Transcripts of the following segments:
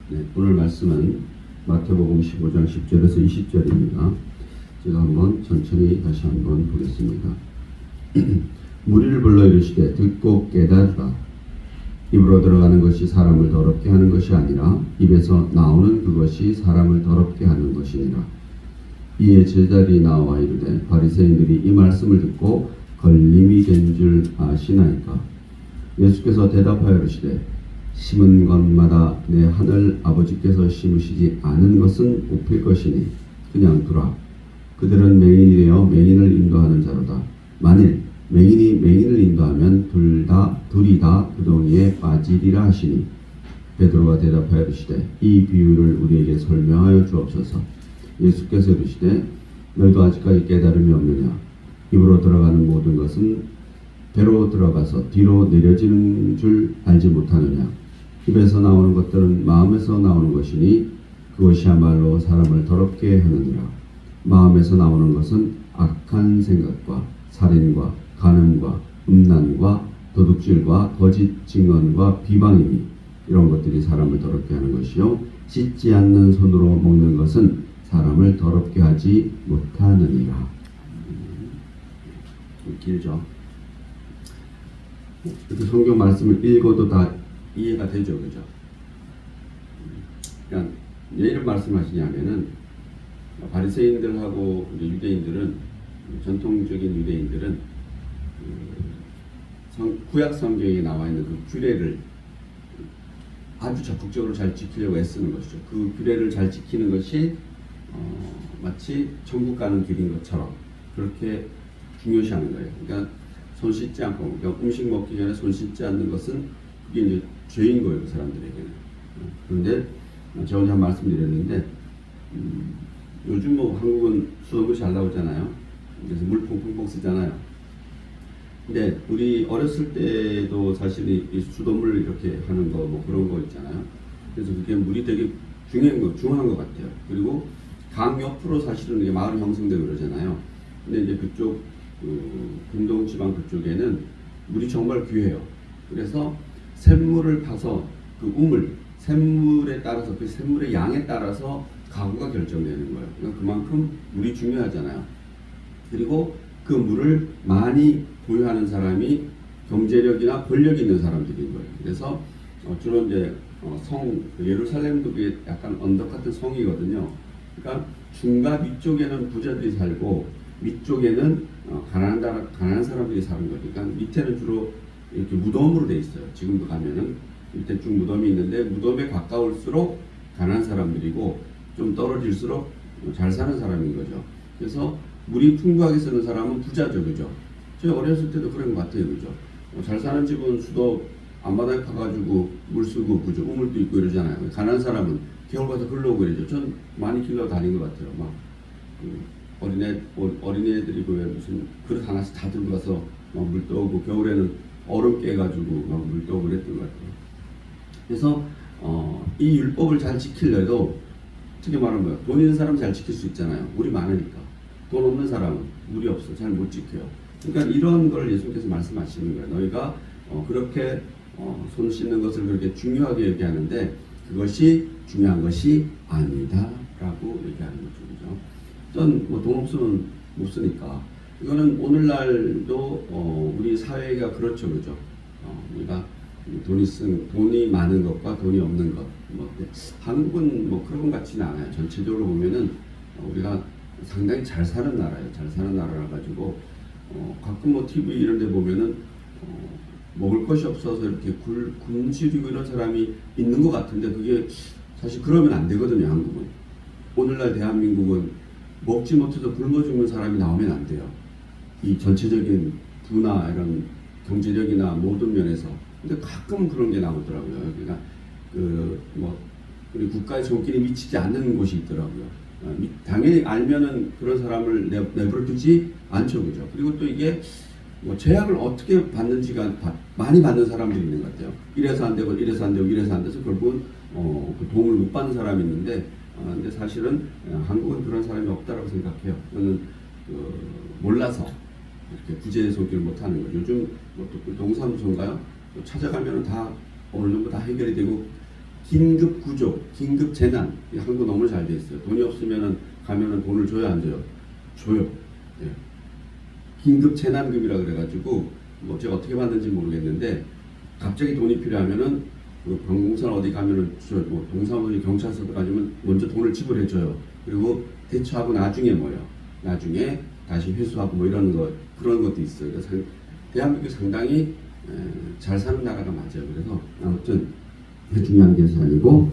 네, 오늘 말씀은 마태복음 15장 10절에서 20절입니다. 제가 한번 천천히 다시 한번 보겠습니다. 무리를 불러 이르시되 듣고 깨달으라. 입으로 들어가는 것이 사람을 더럽게 하는 것이 아니라 입에서 나오는 그것이 사람을 더럽게 하는 것이니라. 이에 제자들이 나와 이르되 바리새인들이 이 말씀을 듣고 걸림이 된 줄 아시나이까. 예수께서 대답하여 이르시되 심은 것마다 내 하늘 아버지께서 심으시지 않은 것은 뽑힐 것이니 그냥 두라. 그들은 맹인이 되어 맹인을 인도하는 자로다. 만일 맹인이 맹인을 인도하면 둘이 다 구덩이에 빠지리라 하시니 베드로가 대답하여 이르시되 이 비유를 우리에게 설명하여 주옵소서. 예수께서 이르시되 너희도 아직까지 깨달음이 없느냐. 입으로 들어가는 모든 것은 배로 들어가서 뒤로 내려지는 줄 알지 못하느냐. 입에서 나오는 것들은 마음에서 나오는 것이니 그것이야말로 사람을 더럽게 하느니라. 마음에서 나오는 것은 악한 생각과 살인과 간음과 음란과 도둑질과 거짓 증언과 비방이니 이런 것들이 사람을 더럽게 하는 것이요 씻지 않는 손으로 먹는 것은 사람을 더럽게 하지 못하느니라. 길죠. 이렇게 성경 말씀을 읽어도 다 이해가 되죠, 그죠? 그러니까 왜 이런 말씀하시냐면은 바리새인들하고 유대인들은 전통적인 유대인들은 구약 성경에 나와 있는 그 규례를 아주 적극적으로 잘 지키려고 애쓰는 것이죠. 그 규례를 잘 지키는 것이 마치 천국 가는 길인 것처럼 그렇게 중요시하는 거예요. 그러니까 손 씻지 않고, 그러니까 음식 먹기 전에 손 씻지 않는 것은 그게 이제 죄인 거예요, 그 사람들에게는. 그런데 제가 오늘 한 말씀드렸는데 요즘 뭐 한국은 수돗물이 잘 나오잖아요. 그래서 물 퐁퐁퐁 쓰잖아요. 근데 우리 어렸을 때도 사실 이 수돗물 이렇게 하는 거 뭐 그런 거 있잖아요. 그래서 그게 물이 되게 중요한 것 같아요. 그리고 강 옆으로 사실은 이게 마을이 형성되고 그러잖아요. 근데 이제 그쪽 금동 지방 그쪽에는 물이 정말 귀해요. 그래서 샘물을 파서 그 샘물에 따라서 그 샘물의 양에 따라서 가구가 결정되는 거예요. 그러니까 그만큼 물이 중요하잖아요. 그리고 그 물을 많이 보유하는 사람이 경제력이나 권력이 있는 사람들인 거예요. 그래서 주로 이제 예루살렘도 그게 약간 언덕 같은 성이거든요. 그러니까 중간 위쪽에는 부자들이 살고 밑쪽에는 가난한 사람들이 사는 거죠. 그러니까 밑에는 주로 이렇게 무덤으로 돼 있어요. 지금도 가면은 밑에 쭉 무덤이 있는데 무덤에 가까울수록 가난한 사람들이고 좀 떨어질수록 잘 사는 사람인 거죠. 그래서 물이 풍부하게 쓰는 사람은 부자죠, 그죠? 저희 어렸을 때도 그런 것 같아요, 그죠? 잘 사는 집은 수도 앞바닥에 가가지고 물 쓰고 그죠? 우물도 있고 이러잖아요. 가난한 사람은 겨울 가서 글러오고 그러죠. 전 많이 길러 다닌 것 같아요. 막 어린애들이 왜 무슨 그릇 하나씩 다 들고 가서 막 물 떠오고 겨울에는 얼음 깨가지고 막 물 떠오고 그랬던 것 같아요. 그래서 이 율법을 잘 지키려도 어떻게 말하면 뭐야? 돈 있는 사람은 잘 지킬 수 있잖아요. 물이 많으니까. 돈 없는 사람은 물이 없어 잘 못 지켜요. 그러니까 이런 걸 예수께서 말씀하시는 거예요. 너희가 그렇게 손 씻는 것을 그렇게 중요하게 얘기하는데 그것이 중요한 것이 아니다라고 얘기하는 거죠. 그죠? 전 뭐 돈 없으면 못 쓰니까 이거는 오늘날도 우리 사회가 그렇죠, 그죠? 우리가 돈이 많은 것과 돈이 없는 것. 한국은 뭐 그런 것 같지는 않아요. 전체적으로 보면은 우리가 상당히 잘 사는 나라예요. 잘 사는 나라라 가지고 가끔 뭐 TV 이런 데 보면은 먹을 것이 없어서 이렇게 굶주리고 이런 사람이 있는 것 같은데 그게 사실 그러면 안 되거든요, 한국은. 오늘날 대한민국은 먹지 못해서 굶어 죽는 사람이 나오면 안 돼요. 이 전체적인 부나 이런 경제력이나 모든 면에서. 근데 가끔 그런 게 나오더라고요. 그러니까 우리 국가의 손길이 미치지 않는 곳이 있더라고요. 당연히 알면은 그런 사람을 내버려 두지 않죠, 그죠? 그리고 또 이게 뭐 제약을 어떻게 받는지가 많이 받는 사람들이 있는 것 같아요. 이래서 안 되고 이래서 안 되고 이래서 안 돼서 결국은 그 도움을 못 받는 사람이 있는데 근데 사실은 한국은 그런 사람이 없다라고 생각해요. 저는 몰라서 이렇게 구제 손길을 못 하는 거죠. 요즘 뭐 동사무소인가요? 찾아가면은 다 어느 정도 다 해결이 되고 긴급 구조, 긴급 재난. 한국 너무 잘 돼 있어요. 돈이 없으면은 가면은 돈을 줘야 안 줘요? 줘요. 예. 긴급 재난금이라 그래가지고 뭐 제가 어떻게 받는지 모르겠는데 갑자기 돈이 필요하면은 그 관공서 어디 가면은 뭐 동사무소 경찰서 가면 먼저 돈을 지불해줘요. 그리고 대처하고 나중에 뭐요? 나중에 다시 회수하고 뭐 이런 거 그런 것도 있어요. 그래서 대한민국 상당히 잘 사는 나라가 맞아요. 그래서 아무튼 중요한 것이 아니고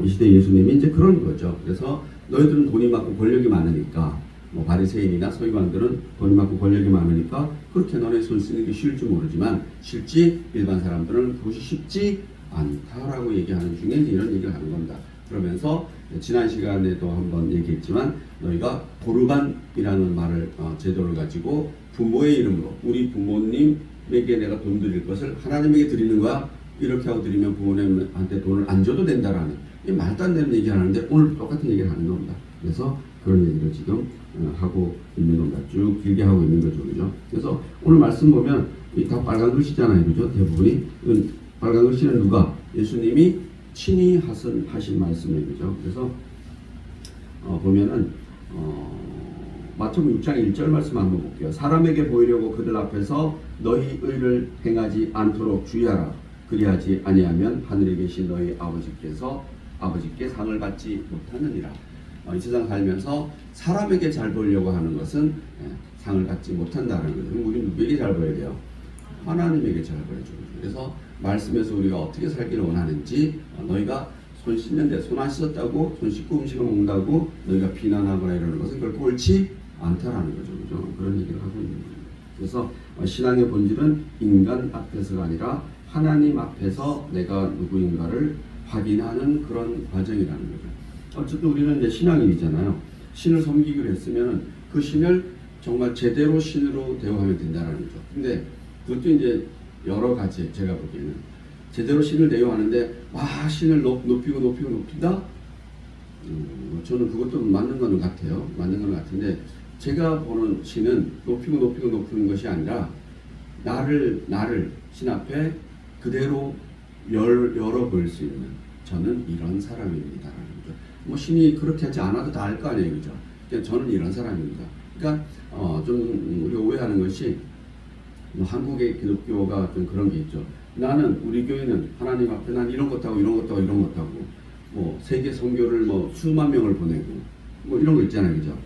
이 시대 예수님이 이제 그런 거죠. 그래서 너희들은 돈이 많고 권력이 많으니까 뭐 바리새인이나 서기관들은 돈이 많고 권력이 많으니까 그렇게 너네 손 쓰는 게 쉬울지 모르지만 실제 일반 사람들은 그것이 쉽지 않다라고 얘기하는 중에 이런 얘기를 하는 겁니다. 그러면서 지난 시간에도 한번 얘기했지만 너희가 고르반이라는 말을 제도를 가지고 부모의 이름으로 우리 부모님에게 내가 돈 드릴 것을 하나님에게 드리는 거야. 이렇게 하고 드리면 부모님한테 돈을 안 줘도 된다라는 이 말도 안 되는 얘기를 하는데 오늘 똑같은 얘기를 하는 겁니다. 그래서 그런 얘기를 지금 하고 있는 겁니다. 쭉 길게 하고 있는 거죠. 그죠? 그래서 오늘 말씀 보면 다 빨간 글씨잖아요. 그죠? 대부분이. 빨간 글씨는 누가? 예수님이 친히 하신 말씀이에요. 그죠? 그래서 보면은 마태복음 6장 1절 말씀 한번 볼게요. 사람에게 보이려고 그들 앞에서 너희 의를 행하지 않도록 주의하라. 그리하지 아니하면 하늘에 계신 너희 아버지께 상을 받지 못하느니라. 이 세상 살면서 사람에게 잘 보이려고 하는 것은 상을 받지 못한다는 거죠. 우리 누구에게 잘 보여야 돼요? 하나님에게 잘 보여줘요. 그래서 말씀에서 우리가 어떻게 살기를 원하는지 너희가 손 씻는데 손 안 씻었다고 손 씻고 음식을 먹는다고 너희가 비난하거나 이러는 것은 결코 옳지 않다라는 거죠. 그죠? 그런 얘기를 하고 있는 겁니다. 그래서 신앙의 본질은 인간 앞에서가 아니라 하나님 앞에서 내가 누구인가를 확인하는 그런 과정이라는 거죠. 어쨌든 우리는 이제 신앙인이잖아요. 신을 섬기기로 했으면 그 신을 정말 제대로 신으로 대우하면 된다는 거죠. 근데 그것도 이제 여러 가지 제가 보기에는 제대로 신을 대우하는데 신을 높이다? 저는 그것도 맞는 건 같아요. 맞는 건 같은데 제가 보는 신은 높이는 것이 아니라 나를 신 앞에 그대로 열어 보일 수 있는 저는 이런 사람입니다라는 거죠. 뭐 신이 그렇게 하지 않아도 다 알 거 아니에요, 그죠? 그냥 저는 이런 사람입니다. 그러니까 좀 우리가 오해하는 것이 뭐 한국의 기독교가 좀 그런 게 있죠. 나는 우리 교회는 하나님 앞에 난 이런 것도 하고 이런 것도 하고 이런 것도 하고 뭐 세계 선교를 뭐 수만 명을 보내고 뭐 이런 거 있잖아요, 그죠?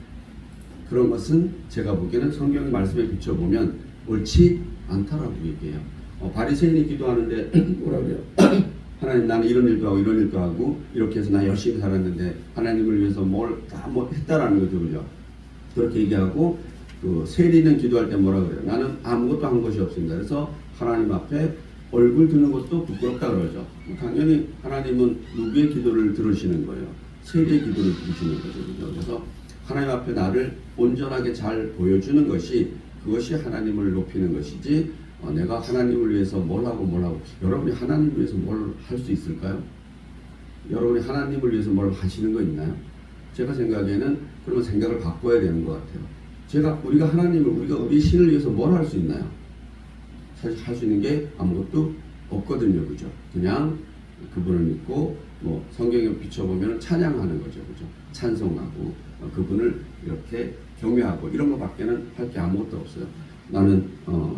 그런 것은 제가 보기에는 성경 말씀에 비춰보면 옳지 않다라고 얘기해요. 바리새인이 기도하는데 뭐라 그래요? 하나님 나는 이런 일도 하고 이런 일도 하고 이렇게 해서 나 열심히 살았는데 하나님을 위해서 뭘 다 뭐 했다라는 거죠, 그죠? 그렇게 얘기하고 그 세리는 기도할 때 뭐라 그래요? 나는 아무것도 한 것이 없습니다. 그래서 하나님 앞에 얼굴 드는 것도 부끄럽다 그러죠. 당연히 하나님은 누구의 기도를 들으시는 거예요? 세리의 기도를 들으시는 거죠, 그죠? 그래서 하나님 앞에 나를 온전하게 잘 보여주는 것이 그것이 하나님을 높이는 것이지 내가 하나님을 위해서 뭘 하고 여러분이 하나님을 위해서 뭘 할 수 있을까요? 여러분이 하나님을 위해서 뭘 하시는 거 있나요? 제가 생각에는 그러면 생각을 바꿔야 되는 것 같아요. 우리가 우리 신을 위해서 뭘 할 수 있나요? 사실 할 수 있는 게 아무것도 없거든요, 그죠? 그냥 그분을 믿고 뭐 성경에 비춰보면 찬양하는 거죠, 그죠? 찬송하고 그분을 이렇게 경외하고 이런 것밖에는 할 게 아무것도 없어요. 나는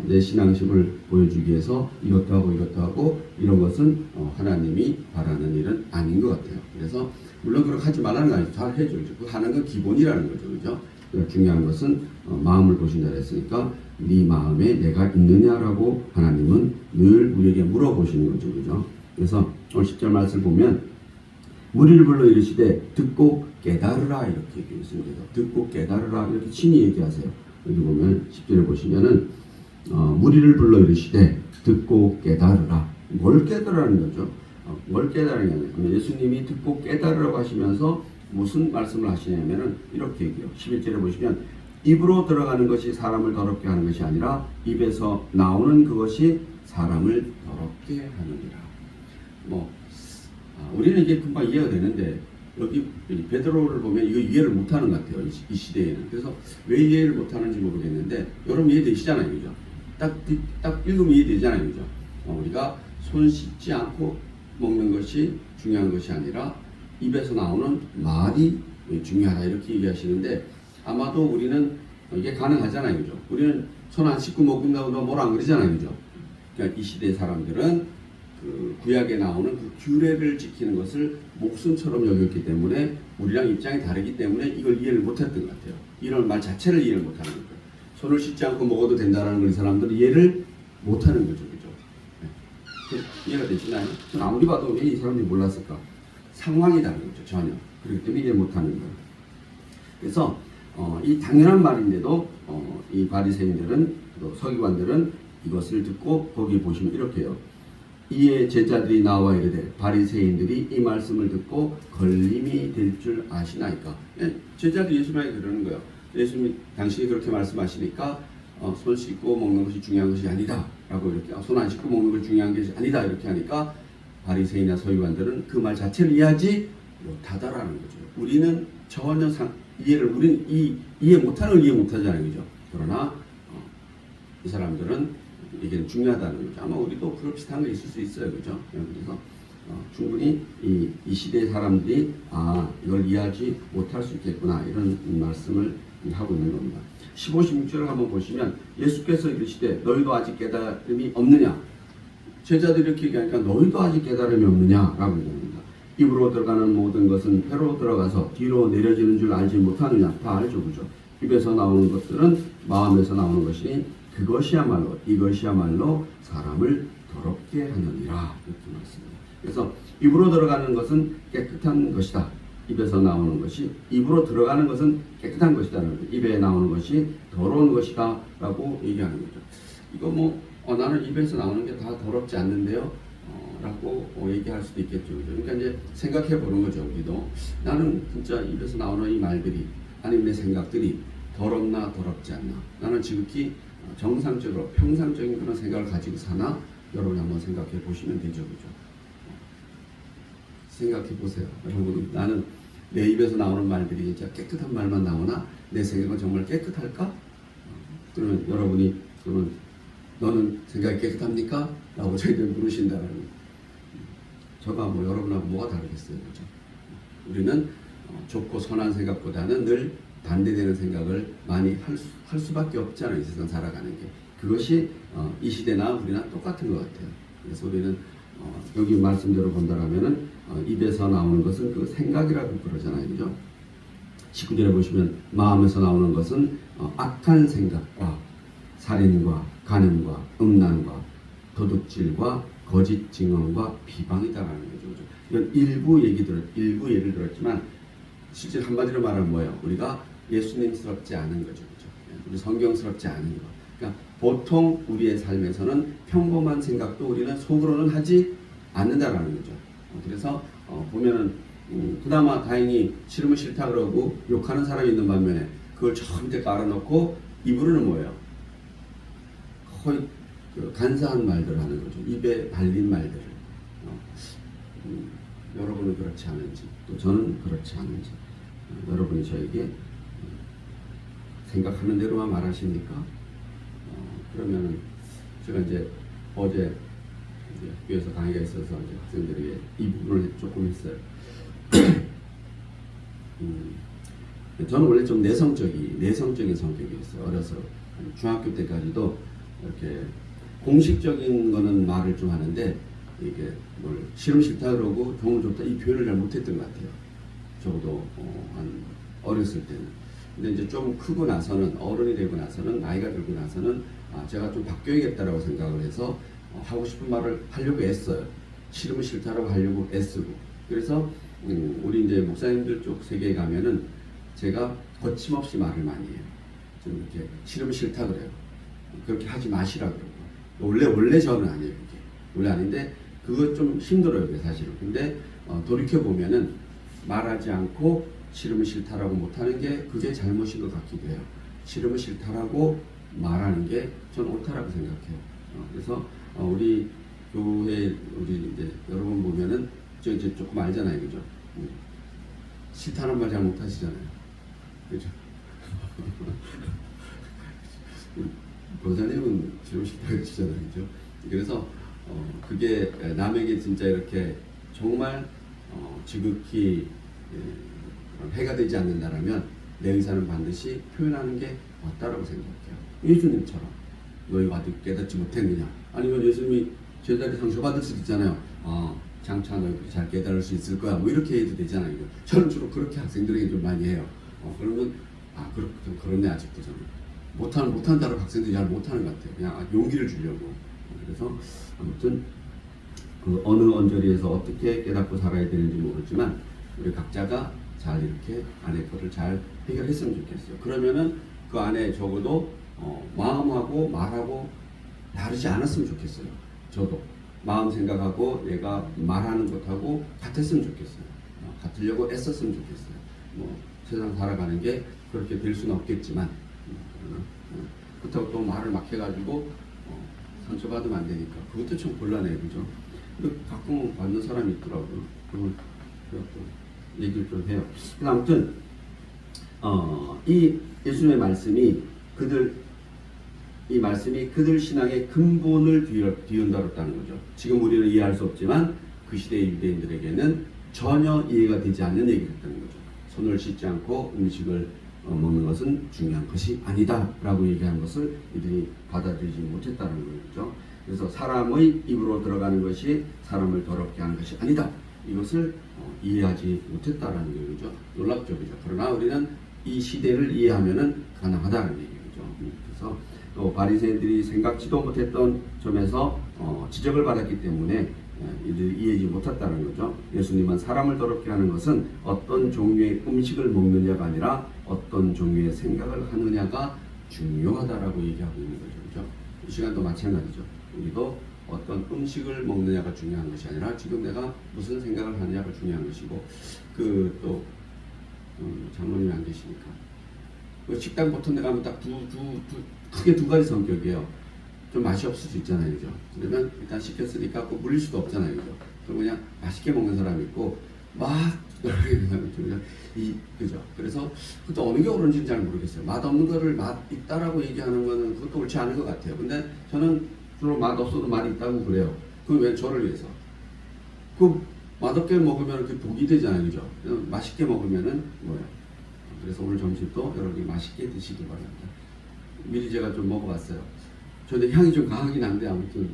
내 신앙심을 보여주기 위해서 이것도 하고 이런 것은 하나님이 바라는 일은 아닌 것 같아요. 그래서 물론 그렇게 하지 말라는 거 아니죠. 잘 해줘야죠. 그거 하는 건 기본이라는 거죠, 그죠? 중요한 것은 마음을 보신다 했으니까 네 마음에 내가 있느냐라고 하나님은 늘 우리에게 물어보시는 거죠, 그죠? 그래서 오늘 10절 말씀을 보면 무리를 불러 이르시되 듣고 깨달으라 이렇게 얘기했습니다. 듣고 깨달으라 이렇게 친히 얘기하세요. 여기 보면 10절에 보시면은 무리를 불러 이르시되 듣고 깨달으라. 뭘 깨달으라는 거죠? 뭘 깨달으냐면 예수님이 듣고 깨달으라고 하시면서 무슨 말씀을 하시냐면은 이렇게 얘기해요. 11절에 보시면 입으로 들어가는 것이 사람을 더럽게 하는 것이 아니라 입에서 나오는 그것이 사람을 더럽게 하느니라. 우리는 이게 금방 이해가 되는데 여기 베드로를 보면 이거 이해를 못하는 것 같아요. 이 시대에는. 그래서 왜 이해를 못하는지 모르겠는데 여러분 이해되시잖아요, 그죠? 딱 읽으면 이해되잖아요, 그죠? 우리가 손 씻지 않고 먹는 것이 중요한 것이 아니라 입에서 나오는 말이 중요하다 이렇게 얘기하시는데 아마도 우리는 이게 가능하잖아요, 그죠? 우리는 손 안 씻고 먹는다고 너 뭐라 안 그러잖아요, 그죠? 그러니까 이 시대 사람들은 그 구약에 나오는 그 규례를 지키는 것을 목숨처럼 여겼기 때문에 우리랑 입장이 다르기 때문에 이걸 이해를 못했던 것 같아요. 이런 말 자체를 이해를 못하는 거예요. 손을 씻지 않고 먹어도 된다는 걸 이 사람들은 이해를 못하는 거죠, 그죠? 네. 이해가 되시나요? 전 아무리 봐도 왜 이 사람들이 몰랐을까? 상황이 다른 거죠, 전혀. 그렇기 때문에 이해 못하는 거예요. 그래서 이 당연한 말인데도 이 바리새인들은 또 서기관들은 이것을 듣고 거기 보시면 이렇게요. 이에 제자들이 나와 이르되 바리새인들이 이 말씀을 듣고 걸림이 될 줄 아시나이까. 제자들이 예수님에게 그러는 거예요. 예수님이 당신이 그렇게 말씀하시니까 손 씻고 먹는 것이 중요한 것이 아니다 라고 이렇게 손 안 씻고 먹는 것이 중요한 것이 아니다 이렇게 하니까 바리새인이나 서기관들은 그 말 자체를 이해하지 못하다라는 거죠. 우리는 전혀 우리는 이해 못하는 걸 이해 못하잖아요, 그죠? 그러나 이 사람들은 이게 중요하다는 거죠. 아마 우리도 그런 비슷한 게 있을 수 있어요, 그죠? 그래서 충분히 이 시대의 사람들이 이걸 이해하지 못할 수 있겠구나 이런 말씀을 하고 있는 겁니다. 15, 16절을 한번 보시면 예수께서 이르시되 너희도 아직 깨달음이 없느냐? 제자들이 이렇게 얘기하니까 너희도 아직 깨달음이 없느냐라고 얘기합니다. 입으로 들어가는 모든 것은 폐로 들어가서 뒤로 내려지는 줄 알지 못하느냐? 다 알죠, 그죠? 입에서 나오는 것들은 마음에서 나오는 것이 이것이야말로 사람을 더럽게 하느니라 이렇게 말씀합니다. 그래서 입으로 들어가는 것은 깨끗한 것이다. 입에서 나오는 것이 입으로 들어가는 것은 깨끗한 것이다라는 거죠. 입에 나오는 것이 더러운 것이다라고 얘기하는 거죠. 이거 나는 입에서 나오는 게 다 더럽지 않는데요. 라고 얘기할 수도 있겠죠. 그러니까 이제 생각해 보는 거죠. 우리도 나는 진짜 입에서 나오는 이 말들이 아니면 내 생각들이 더럽나 더럽지 않나. 나는 지극히 정상적으로 평상적인 그런 생각을 가지고 사나? 여러분이 한번 생각해 보시면 되죠, 그죠? 생각해 보세요. 여러분, 나는 내 입에서 나오는 말들이 진짜 깨끗한 말만 나오나 내 생각은 정말 깨끗할까? 그러면 여러분이 그러면 너는 생각이 깨끗합니까? 라고 저희들 물으신다라는 저가 여러분하고 뭐가 다르겠어요, 그죠? 우리는 좋고 선한 생각보다는 늘 반대되는 생각을 많이 할 수밖에 없잖아요. 이 세상 살아가는 게. 그것이 이 시대나 우리나 똑같은 것 같아요. 그래서 우리는 여기 말씀대로 본다라면은 입에서 나오는 것은 그 생각이라고 그러잖아요. 그죠? 19절에 보시면 마음에서 나오는 것은 악한 생각과 살인과 간음과 음란과 도둑질과 거짓 증언과 비방이다라는 거죠. 그죠? 이건 일부 예를 들었지만 실제 한마디로 말하면 뭐예요? 우리가 예수님스럽지 않은 거죠. 그죠? 우리 성경스럽지 않은 거. 그러니까 보통 우리의 삶에서는 평범한 생각도 우리는 속으로는 하지 않는다라는 거죠. 그래서 보면은 그나마 다행히 싫으면 싫다 그러고 욕하는 사람이 있는 반면에 그걸 저 밑에 깔아놓고 입으로는 뭐예요? 거의 간사한 말들을 하는 거죠. 입에 발린 말들을. 여러분은 그렇지 않은지 또 저는 그렇지 않은지 여러분이 저에게 생각하는 대로만 말하십니까? 그러면은 제가 이제 어제 학교에서 강의가 있어서 이제 학생들에게 이 부분을 조금 했어요. 저는 원래 좀 내성적인 성격이었어요. 어려서 중학교 때까지도 이렇게 공식적인 거는 말을 좀 하는데 이게 뭘 싫으면 싫다 그러고 좋으면 좋다 이 표현을 잘 못했던 것 같아요. 적어도 한 어렸을 때는. 근데 이제 좀 크고 나서는 어른이 되고 나서는 나이가 들고 나서는 제가 좀 바뀌어야겠다라고 생각을 해서 하고 싶은 말을 하려고 애써요. 싫으면 싫다라고 하려고 애쓰고. 그래서 우리 이제 목사님들 쪽 세계에 가면은 제가 거침없이 말을 많이 해요. 좀 이렇게 싫으면 싫다 그래요. 그렇게 하지 마시라 그러고. 원래 저는 아니에요. 그게. 원래 아닌데 그거 좀 힘들어요. 그게 사실은. 근데 돌이켜 보면은 말하지 않고 싫으면 싫다라고 못하는 게 그게 잘못인 것 같기도 해요. 싫으면 싫다라고 말하는 게 저는 옳다라고 생각해요. 그래서 우리 교회 우리 이제 여러분 보면은 저 이제 조금 알잖아요, 그죠? 싫다는 말 잘 못하시잖아요, 그죠? 권사님은 싫으면 싫다고 하시잖아요, 그죠? 그래서 그게 남에게 진짜 이렇게 정말 지극히 그런 해가 되지 않는다라면 내 의사는 반드시 표현하는 게 맞다라고 생각해요. 예수님처럼 너희가 아직 깨닫지 못했느냐? 아니면 예수님이 제자리 상처받을 수도 있잖아요. 장차 너희 잘 깨달을 수 있을 거야. 뭐 이렇게 해도 되잖아요. 저는 주로 그렇게 학생들에게 좀 많이 해요. 그러면 그렇네 아직도 저는 못한다고 학생들이 잘 못하는 것 같아요. 그냥 용기를 주려고. 그래서 아무튼 그 어느 언저리에서 어떻게 깨닫고 살아야 되는지 모르지만 우리 각자가 잘 이렇게 안에 거를 잘 해결했으면 좋겠어요. 그러면은 그 안에 적어도 마음하고 말하고 다르지 않았으면 좋겠어요. 저도 마음 생각하고 얘가 말하는 것하고 같았으면 좋겠어요. 같으려고 애썼으면 좋겠어요. 뭐 세상 살아가는 게 그렇게 될 수는 없겠지만 그렇다고 또 말을 막 해가지고 상처받으면 안 되니까 그것도 참 곤란해요. 그죠? 근데 가끔 받는 사람이 있더라고요. 그러면 제가 또 얘기를 좀 해요. 아무튼 이 예수님의 말씀이 이 말씀이 그들 신앙의 근본을 뒤흔들었다는 거죠. 지금 우리는 이해할 수 없지만 그 시대의 유대인들에게는 전혀 이해가 되지 않는 얘기를 했다는 거죠. 손을 씻지 않고 음식을 먹는 것은 중요한 것이 아니다 라고 얘기한 것을 이들이 받아들이지 못했다는 거죠. 그래서 사람의 입으로 들어가는 것이 사람을 더럽게 하는 것이 아니다. 이것을 이해하지 못했다라는 얘기죠. 놀랍죠. 그러나 우리는 이 시대를 이해하면은 가능하다는 얘기죠. 그래서 또 바리새인들이 생각지도 못했던 점에서 지적을 받았기 때문에 이들이 이해하지 못했다는 거죠. 예수님은 사람을 더럽게 하는 것은 어떤 종류의 음식을 먹느냐가 아니라 어떤 종류의 생각을 하느냐가 중요하다라고 얘기하고 있는 거죠. 그렇죠? 이 시간도 마찬가지죠. 우리도 어떤 음식을 먹느냐가 중요한 것이 아니라 지금 내가 무슨 생각을 하느냐가 중요한 것이고 또 장모님이 안 계시니까 식당 보통 데 가면 딱 크게 두 가지 성격이에요. 좀 맛이 없을 수 있잖아요. 그죠? 그러면 일단 시켰으니까 꼭 물릴 수도 없잖아요. 그죠? 그럼 그냥 맛있게 먹는 사람이 있고 막 그죠? 그래서 그것도 어느 게 옳은지는 잘 모르겠어요. 맛없는 거를 맛 있다라고 얘기하는 거는 그것도 옳지 않은 것 같아요. 근데 저는 주로 맛 없어도 맛이 있다고 그래요. 그건 왜 저를 위해서? 그 맛없게 먹으면 그 독이 되잖아요. 그죠? 맛있게 먹으면은 뭐예요? 그래서 오늘 점심도 여러분이 맛있게 드시기 바랍니다. 미리 제가 좀 먹어봤어요. 저는 향이 좀 강하긴 한데 아무튼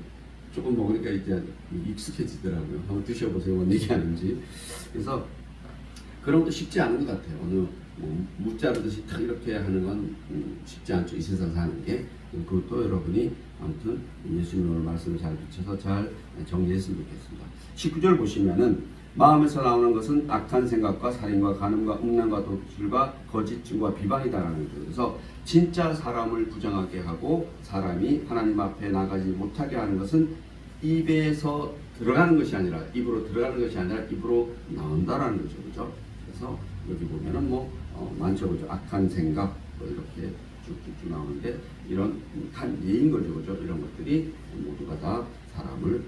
조금 먹으니까 이제 익숙해지더라고요. 한번 드셔보세요. 뭔 얘기하는지. 그래서 그런 것도 쉽지 않은 것 같아요. 어느 무 자르듯이 탁 이렇게 하는 건 쉽지 않죠. 이 세상 사는 게. 그것도 여러분이 아무튼 예수님 오늘 말씀을 잘 비춰서 잘 정리했으면 좋겠습니다. 19절 보시면은 마음에서 나오는 것은 악한 생각과 살인과 간음과 음란과 독술과 거짓 증거와 비방이다라는 거죠. 그래서 진짜 사람을 부정하게 하고 사람이 하나님 앞에 나가지 못하게 하는 것은 입에서 들어가는 것이 아니라 입으로 들어가는 것이 아니라 입으로 나온다라는 거죠. 그죠? 그래서 여기 보면은 많죠. 그죠? 악한 생각 이렇게 쭉쭉쭉 나오는데 이런 한 예인 거죠. 그죠? 이런 것들이 모두가 다 사람을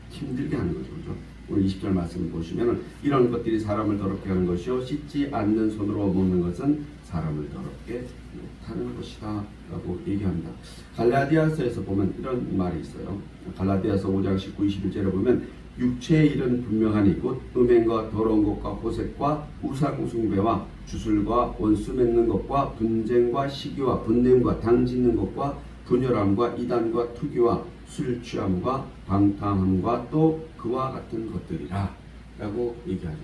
힘들게 하는 거죠. 그죠? 오늘 20절 말씀을 보시면 이런 것들이 사람을 더럽게 하는 것이요 씻지 않는 손으로 먹는 것은 사람을 더럽게 못하는 것이다 라고 얘기합니다. 갈라디아서에서 보면 이런 말이 있어요. 갈라디아서 5장 19, 21절에 보면 육체의 일은 분명하니 곧 음행과 더러운 것과 호색과 우상 숭배와 주술과 원수 맺는 것과 분쟁과 시기와 분냄과 당 짓는 것과 분열함과 이단과 투기와 술 취함과 방탕함과 또 그와 같은 것들이라 라고 얘기하죠.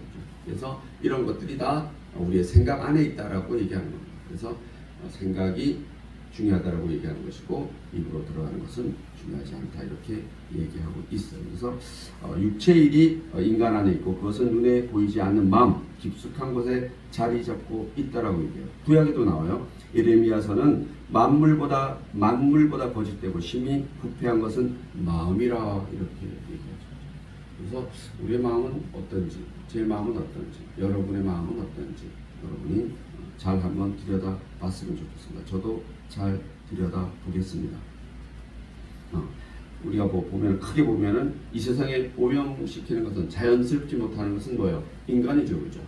그래서 이런 것들이 다 우리의 생각 안에 있다라고 얘기하는 겁니다. 그래서 생각이 중요하다라고 얘기하는 것이고 입으로 들어가는 것은 중요하지 않다 이렇게 얘기하고 있어요. 그래서 육체의 일이 인간 안에 있고 그것은 눈에 보이지 않는 마음 깊숙한 곳에 자리 잡고 있다라고 얘기해요. 구약에도 나와요. 예레미야서는 만물보다 거짓되고 심히 부패한 것은 마음이라 이렇게 얘기하죠. 그래서 우리의 마음은 어떤지, 제 마음은 어떤지, 여러분의 마음은 어떤지 여러분이 잘 한번 들여다봤으면 좋겠습니다. 저도 잘 들여다보겠습니다. 우리가 크게 보면은 이 세상에 오염시키는 것은 자연스럽지 못하는 것은 뭐예요? 인간이죠, 그죠?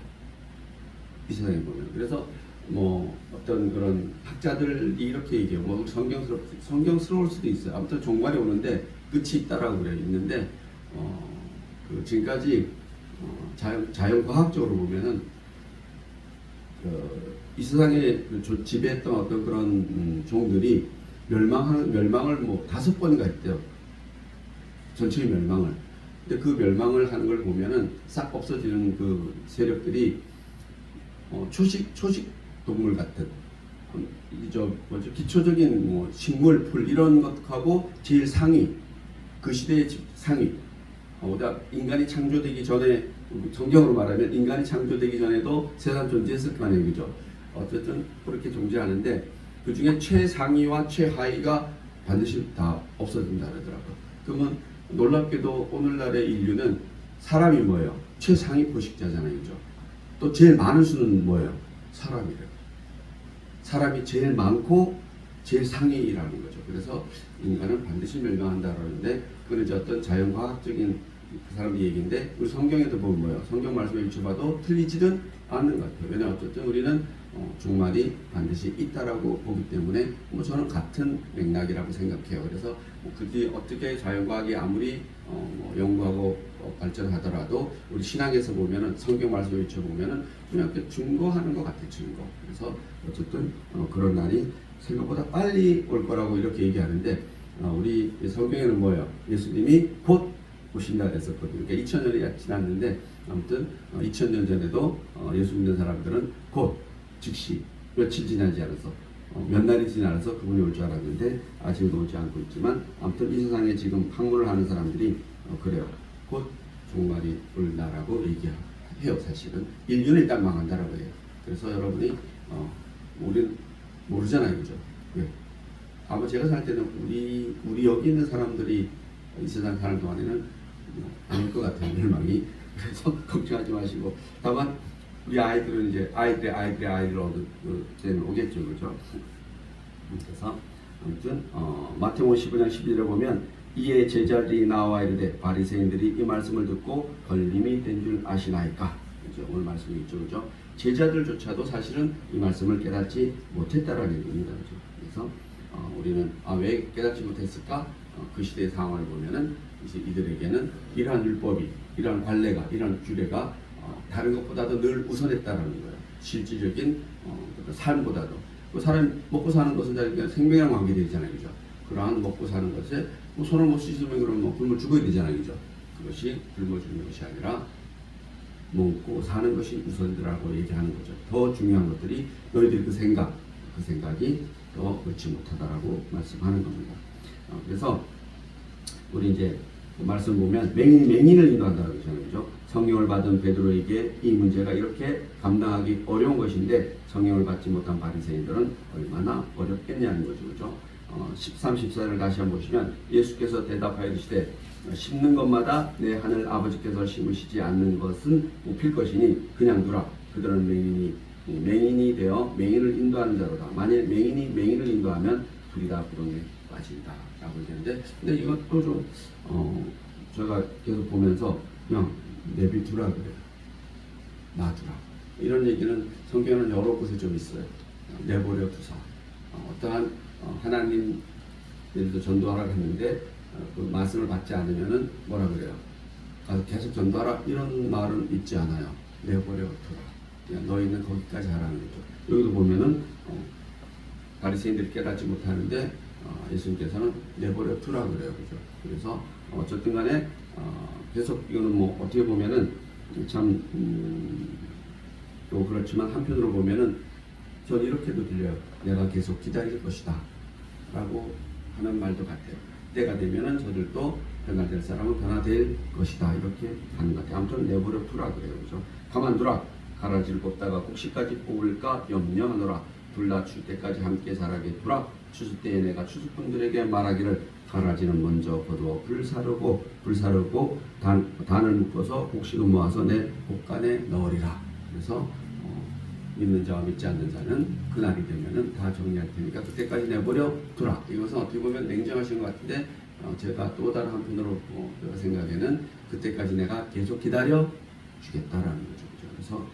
이 세상에 보면. 그래서 어떤 그런 학자들이 이렇게 얘기해요. 성경스러울 수도 있어요. 아무튼 종말이 오는데 끝이 있다라고 그래요. 있는데 지금까지 자연과학적으로 보면은 이 세상에 지배했던 어떤 그런 종들이 멸망을 뭐 5번인가 했대요. 전체의 멸망을. 근데 그 멸망을 하는 걸 보면은 싹 없어지는 그 세력들이 초식 동물 같은 기초적인 뭐 식물, 풀 이런 것하고 제일 상위, 그 시대의 상위. 인간이 창조되기 전에, 성경으로 말하면 인간이 창조되기 전에도 세상 존재했을 거 아니에요, 그죠? 어쨌든 그렇게 존재하는데 그 중에 최상위와 최하위가 반드시 다 없어진다 그러더라고요. 그러면 놀랍게도 오늘날의 인류는 사람이 뭐예요? 최상위 포식자잖아요, 그죠? 또 제일 많은 수는 뭐예요? 사람이래요. 사람이 제일 많고 제일 상위라는 거죠. 그래서 인간은 반드시 멸망한다 그러는데 그건 이제 어떤 자연과학적인 그 사람 얘기인데 우리 성경에도 보면 뭐예요? 성경 말씀에 비춰봐도 틀리지는 않는 것 같아요. 왜냐하면 어쨌든 우리는 종말이 반드시 있다라고 보기 때문에 뭐 저는 같은 맥락이라고 생각해요. 그래서 그게 어떻게 자연과학이 아무리 연구하고 발전하더라도 우리 신학에서 보면은 성경 말씀에 비춰보면은 그냥 이렇게 증거하는 것 같아요. 증거. 그래서 어쨌든 그런 날이 생각보다 빨리 올 거라고 이렇게 얘기하는데 우리 성경에는 뭐예요? 예수님이 곧 오신다 했었거든요. 그러니까 2000년이 지났는데 아무튼 2000년 전에도 예수 믿는 사람들은 곧 즉시 며칠 지나지 않아서 몇 날이 지나서 그분이 올 줄 알았는데 아직도 오지 않고 있지만 아무튼 이 세상에 지금 학문을 하는 사람들이 그래요. 곧 종말이 올 나라고 얘기해요. 사실은 인류는 일단 망한다라고 해요. 그래서 여러분이 우리는 모르잖아요, 그죠? 왜? 아마 제가 살 때는 우리 여기 있는 사람들이 이 세상 사는 동안에는 아닐 것 같아요, 멸망이. 그래서 걱정하지 마시고 다만 우리 아이들은 이제 아이들을 얻을 때는 오겠죠, 그죠? 그래서 아무튼 마태복음 15장 11절에 보면 이에 제자들이 나와 이르되 바리새인들이 이 말씀을 듣고 걸림이 된 줄 아시나이까. 그죠? 오늘 말씀이 있죠, 그죠? 제자들조차도 사실은 이 말씀을 깨닫지 못했다라는 얘기입니다, 그죠? 그래서 우리는 왜 깨닫지 못했을까? 그 시대의 상황을 보면은 이제 이들에게는 이러한 율법이, 이러한 관례가, 이러한 규례가 다른 것보다도 늘 우선했다라는 거예요. 실질적인 삶보다도. 그 사람 먹고 사는 것은 그냥 생명이랑 관계되잖아요, 그죠? 그러한 먹고 사는 것에 뭐 손을 못 씻으면 그럼 뭐 굶어 죽어야 되잖아요, 그죠? 그것이 굶어 죽는 것이 아니라 먹고 사는 것이 우선이라고 얘기하는 거죠. 더 중요한 것들이 너희들 그 생각이 더 옳지 못하다라고 말씀하는 겁니다. 그래서 우리 이제 그 말씀 보면 맹인을 인도한다고 그러잖아요, 그죠? 성령을 받은 베드로에게 이 문제가 이렇게 감당하기 어려운 것인데 성령을 받지 못한 바리새인들은 얼마나 어렵겠냐는 거죠, 그죠? 13, 14를 다시 한번 보시면 예수께서 대답하여 이르시되 심는 것마다 내 하늘 아버지께서 심으시지 않는 것은 뽑힐 것이니 그냥 두라. 그들은 맹인이 되어 맹인을 인도하는 자로다. 만일 맹인이 맹인을 인도하면 둘이 다 구덩이에 빠진다 라고 얘기하는데 근데 이것도 좀 제가 계속 보면서 그냥 내비두라 그래요. 놔두라. 이런 얘기는 성경에는 여러 곳에 좀 있어요. 내버려 두사. 어떠한 하나님 예를 들어 전도하라고 했는데 그 말씀을 받지 않으면은 뭐라 그래요? 가서 계속 전도하라 이런 말은 있지 않아요. 내버려 두라. 그냥 너희는 거기까지 하라는 거죠. 여기도 보면은 바리새인들이 깨닫지 못하는데 예수님께서는 내버려 두라 그래요, 그죠? 그래서 어쨌든 간에 계속 이거는 뭐 어떻게 보면은 참 또 그렇지만 한편으로 보면은 전 이렇게도 들려요. 내가 계속 기다릴 것이다 라고 하는 말도 같아요. 때가 되면은 저들도 변화될 사람은 변화될 것이다 이렇게 하는 것 같아요. 아무튼 내버려 두라 그래요, 그죠? 가만두라. 가라지를 뽑다가 곡식까지 뽑을까 염려하노라. 둘 출 때까지 함께 자라게 두라. 추수 때에 내가 추수꾼들에게 말하기를 가라지는 먼저 거두어 불사르고 단을 묶어서 곡식을 모아서 내 곡간에 넣으리라. 그래서 믿는 자와 믿지 않는 자는 그날이 되면은 다 정리할 테니까 그때까지 내버려 두라. 이것은 어떻게 보면 냉정하신 것 같은데 제가 또 다른 한편으로 제가 생각에는 그때까지 내가 계속 기다려 주겠다라는 거죠. 그래서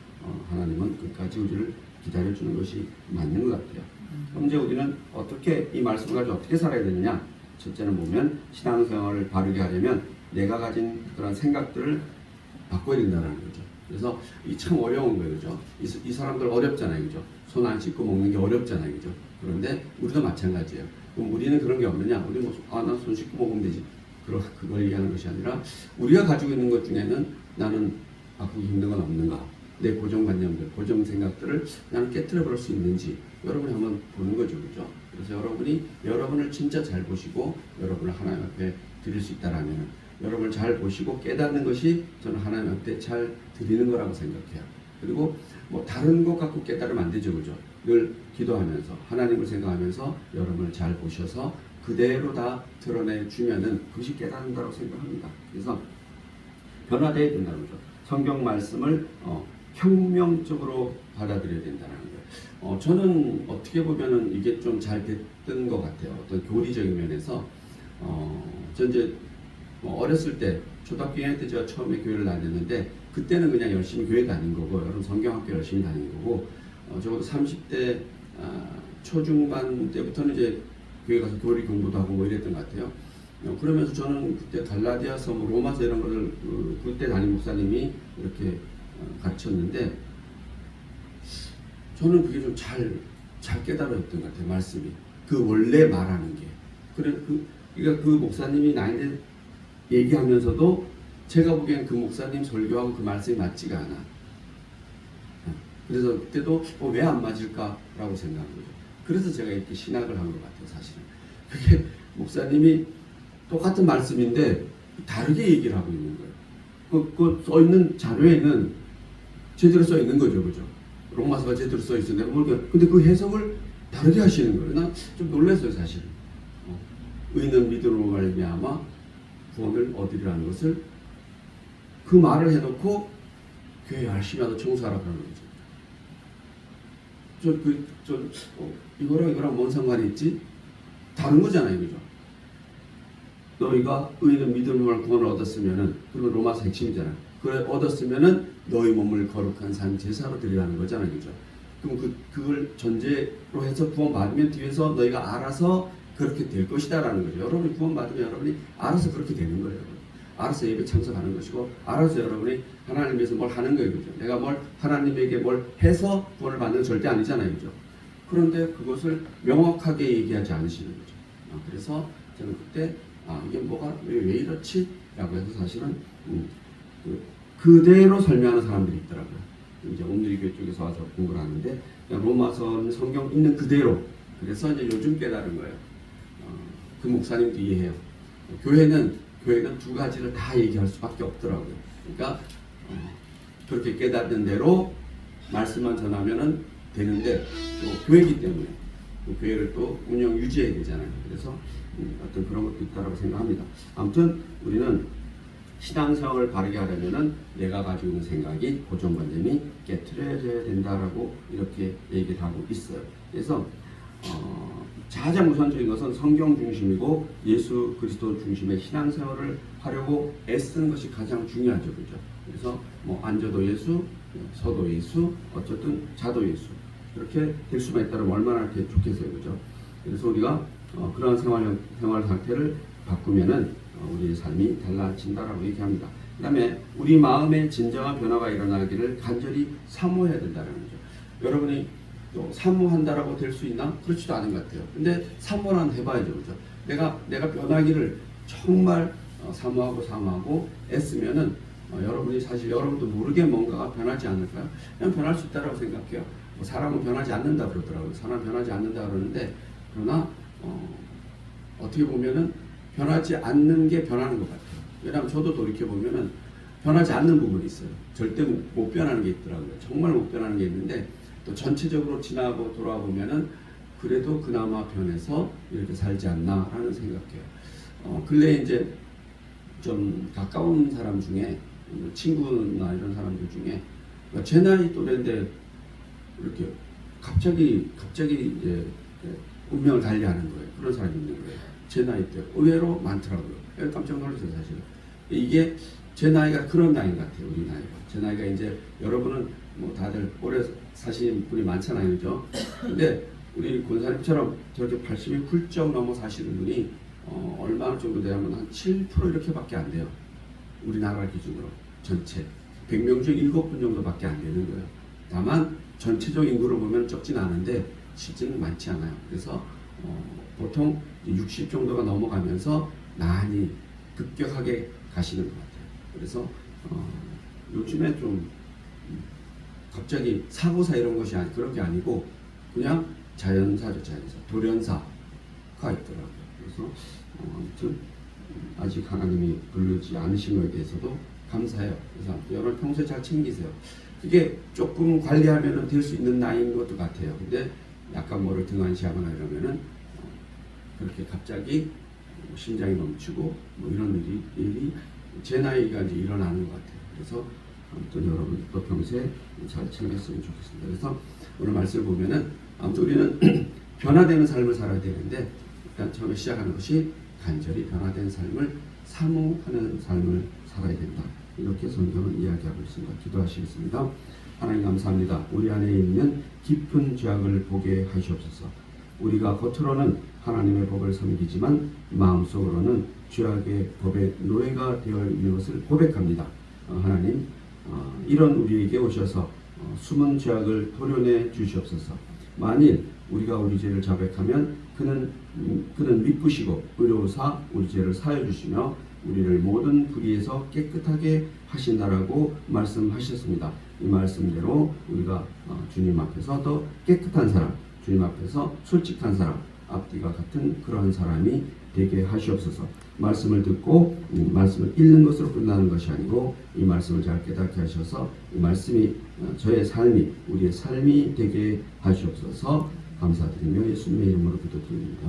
하나님은 끝까지 우리를 기다려주는 것이 맞는 것 같아요. 그럼 이제 우리는 어떻게 이 말씀을 가지고 어떻게 살아야 되느냐? 첫째는 보면 신앙생활을 바르게 하려면 내가 가진 그런 생각들을 바꿔야 된다는 거죠. 그래서 이 참 어려운 거예요, 그죠? 이 사람들 어렵잖아요, 그죠? 손 안 씻고 먹는 게 어렵잖아요, 그죠? 그런데 우리도 마찬가지예요. 그럼 우리는 그런 게 없느냐? 우리 뭐, 나 손 씻고 먹으면 되지. 그걸 얘기하는 것이 아니라 우리가 가지고 있는 것 중에는 나는 바꾸기 힘든 건 없는가? 내 고정관념들, 고정생각들을 나는 깨트려 버릴 수 있는지 여러분이 한번 보는 거죠, 그죠? 그래서 여러분이 여러분을 진짜 잘 보시고 여러분을 하나님 앞에 드릴 수 있다라면 여러분을 잘 보시고 깨닫는 것이 저는 하나님 앞에 잘 드리는 거라고 생각해요. 그리고 뭐 다른 것 갖고 깨달으면 안 되죠, 그죠? 늘 기도하면서 하나님을 생각하면서 여러분을 잘 보셔서 그대로 다 드러내 주면은 그것이 깨닫는다고 생각합니다. 그래서 변화되어야 된다는 거죠. 성경 말씀을 혁명적으로 받아들여야 된다는 거예요. 저는 어떻게 보면은 이게 좀 잘 됐던 것 같아요. 어떤 교리적인 면에서 저 이제 어렸을 때 초등학교 2학년 때 제가 처음에 교회를 다녔는데 그때는 그냥 열심히 교회 다닌 거고 여러분 성경학교 열심히 다닌 거고 적어도 30대 초중반 때부터는 이제 교회 가서 교리 공부도 하고 뭐 이랬던 것 같아요. 그러면서 저는 그때 갈라디아서 뭐 로마서 이런 거를 그때 담임 목사님이 이렇게 가르쳤는데 저는 그게 좀 잘 깨달았던 것 같아요. 말씀이 그 원래 말하는 게 그러니까 그 목사님이 나한테 얘기하면서도 제가 보기엔 그 목사님 설교하고 그 말씀이 맞지가 않아. 그래서 그때도 왜 안 맞을까라고 생각한 거죠. 그래서 제가 이렇게 신학을 한 것 같아요, 사실은. 그게 목사님이 똑같은 말씀인데 다르게 얘기를 하고 있는 거예요. 그 써있는 자료에는 제대로 써있는 거죠, 그죠? 로마서가 제대로 써있어요. 내가 모르겠어요. 근데 그 해석을 다르게 하시는 거예요. 난 좀 놀랐어요, 사실은. 의는 믿음으로 말미암아 구원을 얻으리라는 것을 그 말을 해놓고 교회 열심히 하다 청소하라고 하는 거죠. 이거랑 뭔 상관이 있지? 다른 거잖아요, 그죠? 너희가 의는 믿음으로 구원을 얻었으면은, 그건 로마서 핵심이잖아요. 그래, 얻었으면은 너희 몸을 거룩한 산 제사로 드리라는 거잖아요, 그죠? 그럼 그걸 전제로 해서 구원 받으면 뒤에서 너희가 알아서 그렇게 될 것이다라는 거죠. 여러분이 구원 받으면 여러분이 알아서 그렇게 되는 거예요. 알아서 예배 참석하는 것이고, 알아서 여러분이 하나님 위해서 뭘 하는 거예요, 그죠? 내가 하나님에게 뭘 해서 구원을 받는 건 절대 아니잖아요, 그죠? 그런데 그것을 명확하게 얘기하지 않으시는 거죠. 그래서 저는 그때 이게 왜 이렇지? 라고 해서 사실은 그대로 설명하는 사람들이 있더라고요. 이제 온누리교회 쪽에서 와서 공부를 하는데 로마서는 성경 있는 그대로. 그래서 이제 요즘 깨달은 거예요. 그 목사님도 이해해요. 교회는 두 가지를 다 얘기할 수밖에 없더라고요. 그러니까 그렇게 깨닫는 대로 말씀만 전하면은 되는데 또 교회이기 때문에 그 교회를 또 운영 유지해야 되잖아요. 그래서 어떤 그런 것도 있다고 생각합니다. 아무튼 우리는 신앙생활을 바르게 하려면은 내가 가지고 있는 생각이 고정관념이 깨트려져야 된다라고 이렇게 얘기를 하고 있어요. 그래서 가장 우선적인 것은 성경 중심이고 예수 그리스도 중심의 신앙생활을 하려고 애쓰는 것이 가장 중요하죠, 그죠? 그래서 앉아도 예수, 서도 예수, 어쨌든 자도 예수 이렇게 될 수만 있다면 얼마나 이렇게 좋겠어요, 그죠? 그래서 우리가 그런 생활 상태를 바꾸면은 우리의 삶이 달라진다라고 얘기합니다. 그다음에 우리 마음의 진정한 변화가 일어나기를 간절히 사모해야 된다는 거죠. 여러분이 또 사모한다라고 될 수 있나? 그렇지도 않은 것 같아요. 근데 사모는 해봐야죠, 그죠? 내가 변하기를 정말 사모하고 애쓰면은 여러분이 사실 여러분도 모르게 뭔가가 변하지 않을까요? 그냥 변할 수 있다라고 생각해요. 사람은 변하지 않는다 그러더라고요. 사람은 변하지 않는다 그러는데 그러나 어떻게 보면은 변하지 않는 게 변하는 것 같아요. 왜냐하면 저도 돌이켜 보면은 변하지 않는 부분이 있어요. 절대 못 변하는 게 있더라고요. 정말 못 변하는 게 있는데 또 전체적으로 지나고 돌아와 보면은 그래도 그나마 변해서 이렇게 살지 않나라는 생각해요. 근래 이제 좀 가까운 사람 중에 친구나 이런 사람들 중에 제 나이 또래인데 이렇게 갑자기 이제 운명을 달리하는 거예요. 그런 사람이 있는 거예요. 제 나이 때 의외로 많더라고요. 깜짝 놀랐어요, 사실. 이게 제 나이가 그런 나이인 것 같아요, 우리 나이가. 제 나이가 이제 여러분은 다들 오래 사시는 분이 많잖아요, 그죠? 근데 우리 권사님처럼 저렇게 80이 훌쩍 넘어 사시는 분이 얼마나 정도 되냐면 한 7% 이렇게밖에 안 돼요. 우리나라 기준으로 전체. 100명 중 7분 정도밖에 안 되는 거예요. 다만 전체적 인구를 보면 적진 않은데 실제는 많지 않아요. 그래서 보통 60 정도가 넘어가면서 많이 급격하게 가시는 것 같아요. 그래서 요즘에 좀 갑자기 사고사 이런 것이 그런 게 아니고 그냥 자연사죠. 자연사 돌연사가 있더라고요. 그래서 아무튼 아직 하나님이 부르지 않으신 것에 대해서도 감사해요. 그래서 여러분 평소에 잘 챙기세요. 그게 조금 관리하면 될 수 있는 나이인 것도 같아요. 근데 약간 뭐를 등한시하거나 이러면은 그렇게 갑자기 심장이 멈추고 뭐 이런 일이 제 나이가 이제 일어나는 것 같아요. 그래서 아무튼 여러분 또 평소에 잘 챙겼으면 좋겠습니다. 그래서 오늘 말씀을 보면은 아무튼 우리는 변화되는 삶을 살아야 되는데 일단 처음에 시작하는 것이 간절히 변화된 삶을 사모하는 삶을 살아야 된다. 이렇게 성경은 이야기하고 있습니다. 기도하시겠습니다. 하나님 감사합니다. 우리 안에 있는 깊은 죄악을 보게 하시옵소서. 우리가 겉으로는 하나님의 법을 섬기지만 마음속으로는 죄악의 법의 노예가 되어 있는 것을 고백합니다. 하나님 이런 우리에게 오셔서 숨은 죄악을 도려내 주시옵소서. 만일 우리가 우리 죄를 자백하면 그는 미쁘시고 의로우사 우리 죄를 사하여 주시며 우리를 모든 불의에서 깨끗하게 하신다라고 말씀하셨습니다. 이 말씀대로 우리가 주님 앞에서 더 깨끗한 사람, 주님 앞에서 솔직한 사람, 앞뒤가 같은 그러한 사람이 되게 하시옵소서. 말씀을 듣고 말씀을 읽는 것으로 끝나는 것이 아니고 이 말씀을 잘 깨닫게 하셔서 이 말씀이 저의 삶이 우리의 삶이 되게 하시옵소서. 감사드리며 예수님의 이름으로 기도드립니다.